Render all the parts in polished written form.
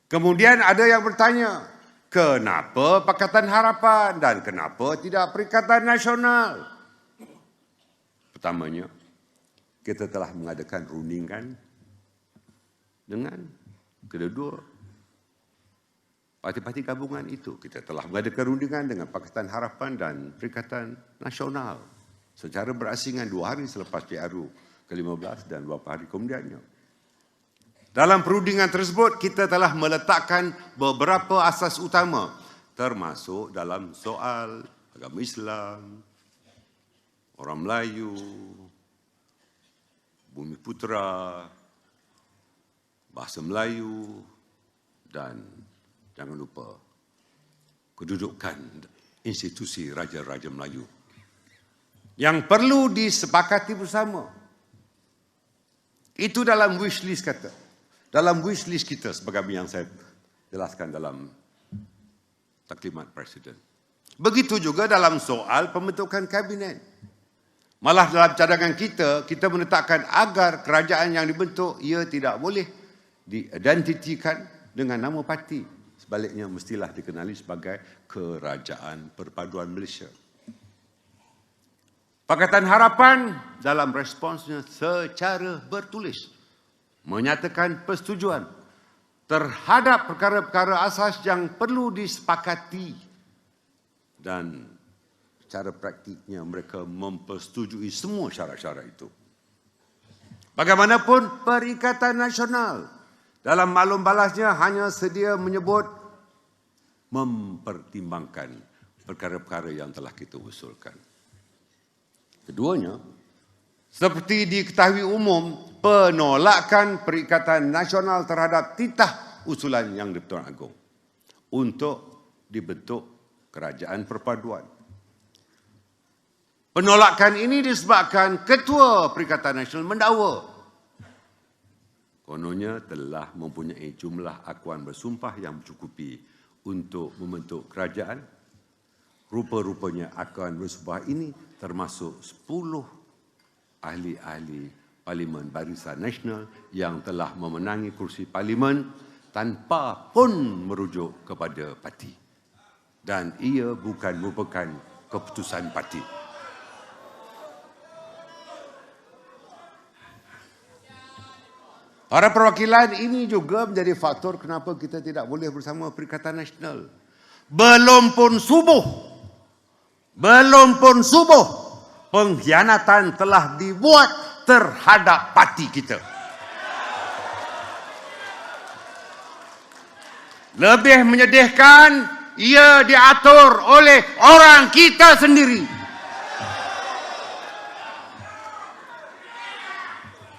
Kemudian ada yang bertanya, kenapa Pakatan Harapan dan kenapa tidak Perikatan Nasional? Pertamanya, kita telah mengadakan rundingan dengan kedua parti-parti gabungan itu. Kita telah mengadakan rundingan dengan Pakatan Harapan dan Perikatan Nasional secara berasingan 2 hari selepas PRU ke-15 dan beberapa hari kemudiannya. Dalam perundingan tersebut, kita telah meletakkan beberapa asas utama, termasuk dalam soal agama Islam, orang Melayu, Bumi Putera, bahasa Melayu, dan jangan lupa kedudukan institusi Raja-Raja Melayu yang perlu disepakati bersama. Itu dalam wish list kata. Dalam wish list kita sebagaimana yang saya jelaskan dalam taklimat Presiden. Begitu juga dalam soal pembentukan kabinet. Malah dalam cadangan kita menetapkan agar kerajaan yang dibentuk ia tidak boleh diidentikan dengan nama parti. Sebaliknya mestilah dikenali sebagai Kerajaan Perpaduan Malaysia. Pakatan Harapan dalam responsnya secara bertulis menyatakan persetujuan terhadap perkara-perkara asas yang perlu disepakati dan secara praktiknya mereka mempersetujui semua syarat-syarat itu. Bagaimanapun Perikatan Nasional dalam maklum balasnya hanya sedia menyebut mempertimbangkan perkara-perkara yang telah kita usulkan. Keduanya, seperti diketahui umum, penolakan Perikatan Nasional terhadap titah usulan Yang di-Pertuan Agong untuk dibentuk Kerajaan Perpaduan. Penolakan ini disebabkan Ketua Perikatan Nasional mendakwa kononnya telah mempunyai jumlah akuan bersumpah yang mencukupi untuk membentuk kerajaan. Rupa-rupanya akuan bersumpah ini termasuk 10 ahli-ahli Parlimen Barisan Nasional yang telah memenangi kursi Parlimen tanpa pun merujuk kepada parti. Dan ia bukan merupakan keputusan parti. Para perwakilan ini juga menjadi faktor kenapa kita tidak boleh bersama Perikatan Nasional. Belum pun subuh, pengkhianatan telah dibuat terhadap parti kita. Lebih menyedihkan, ia diatur oleh orang kita sendiri.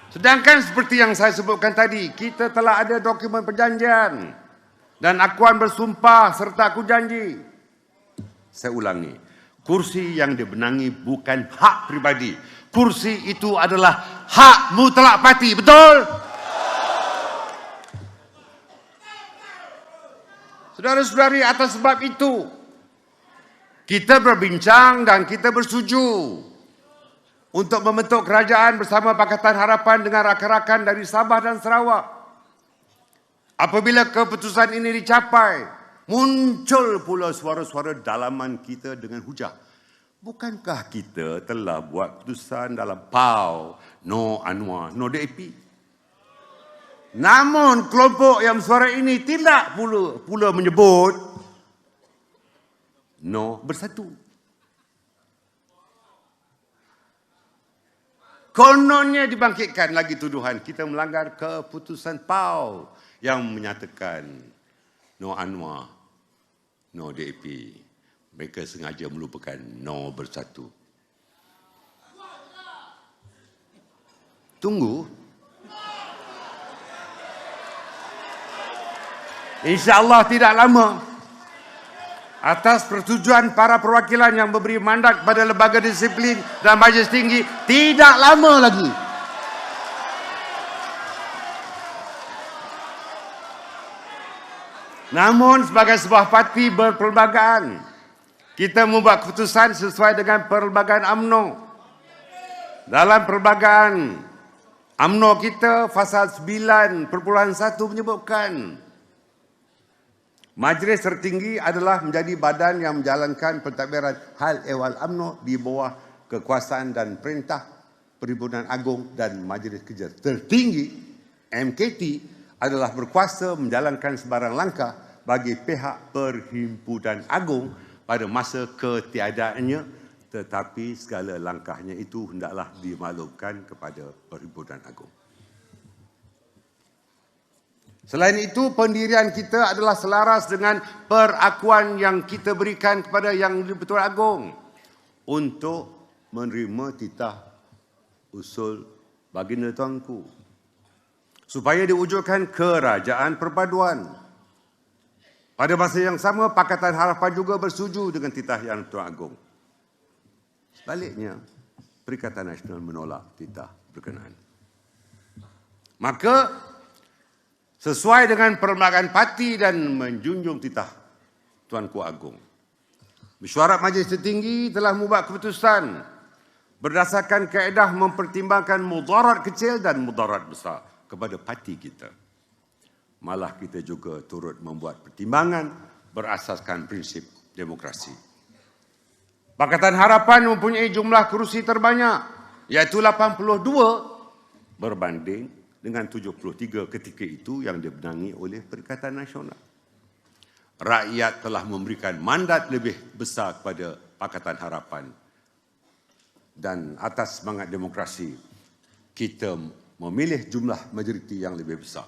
Sedangkan seperti yang saya sebutkan tadi, kita telah ada dokumen perjanjian dan akuan bersumpah serta aku janji. Saya ulangi, kursi yang dibenangi bukan hak pribadi. Kursi itu adalah hak mutlak parti, betul? Saudara-saudari, atas sebab itu, kita berbincang dan kita bersetuju untuk membentuk kerajaan bersama Pakatan Harapan dengan rakan-rakan dari Sabah dan Sarawak. Apabila keputusan ini dicapai, muncul pula suara-suara dalaman kita dengan hujah. Bukankah kita telah buat keputusan dalam PAU, no Anwar, no DAP? Namun kelompok yang suara ini tidak pula menyebut no Bersatu. Kononnya dibangkitkan lagi tuduhan kita melanggar keputusan PAU yang menyatakan no Anwar, no DAP. Mereka sengaja melupakan no Bersatu. Tunggu. InsyaAllah tidak lama. Atas persetujuan para perwakilan yang memberi mandat kepada Lembaga Disiplin dan Majlis Tinggi, tidak lama lagi namun sebagai sebuah parti berperlembagaan, kita membuat keputusan sesuai dengan perlembagaan UMNO. Dalam perlembagaan UMNO kita, pasal 9.1 menyebutkan Majlis tertinggi adalah menjadi badan yang menjalankan pentadbiran hal ehwal UMNO di bawah kekuasaan dan perintah Perhimpunan Agung, dan Majlis Kerja Tertinggi MKT adalah berkuasa menjalankan sebarang langkah bagi pihak Perhimpunan Agung pada masa ketiadaannya, tetapi segala langkahnya itu hendaklah dimaklumkan kepada Perhimpunan Agung. Selain itu, pendirian kita adalah selaras dengan perakuan yang kita berikan kepada Yang di-Pertuan Agong untuk menerima titah usul baginda tuanku supaya diwujudkan kerajaan perpaduan. Pada masa yang sama, Pakatan Harapan juga bersetuju dengan titah Yang di-Pertuan Agong. Sebaliknya, Perikatan Nasional menolak titah berkenaan. Maka sesuai dengan perlembagaan parti dan menjunjung titah Tuanku Agong, Mesyuarat Majlis Tertinggi telah membuat keputusan berdasarkan kaedah mempertimbangkan mudarat kecil dan mudarat besar kepada parti kita. Malah kita juga turut membuat pertimbangan berasaskan prinsip demokrasi. Pakatan Harapan mempunyai jumlah kerusi terbanyak, iaitu 82 berbanding dengan 73 ketika itu yang dibenangi oleh Perikatan Nasional. Rakyat telah memberikan mandat lebih besar kepada Pakatan Harapan, dan atas semangat demokrasi kita memilih jumlah majoriti yang lebih besar.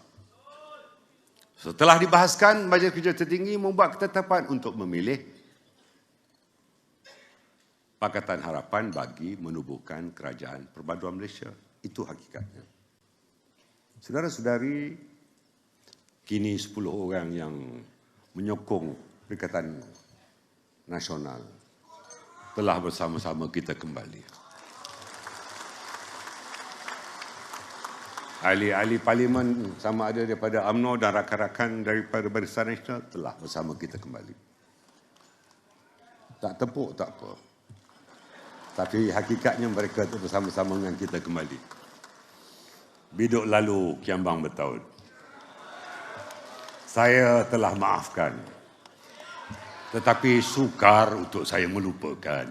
Setelah dibahaskan, Majlis Kerja Tertinggi membuat ketetapan untuk memilih Pakatan Harapan bagi menubuhkan Kerajaan Perpaduan Malaysia. Itu hakikatnya. Saudara-saudari, kini 10 orang yang menyokong Perikatan Nasional telah bersama-sama kita kembali. Ahli-ahli parlimen sama ada daripada UMNO dan rakan-rakan daripada Barisan Nasional telah bersama kita kembali. Tak tepuk tak apa. Tapi hakikatnya mereka itu bersama-sama dengan kita kembali. Biduk lalu kiambang bertaut. Saya telah maafkan, tetapi sukar untuk saya melupakan.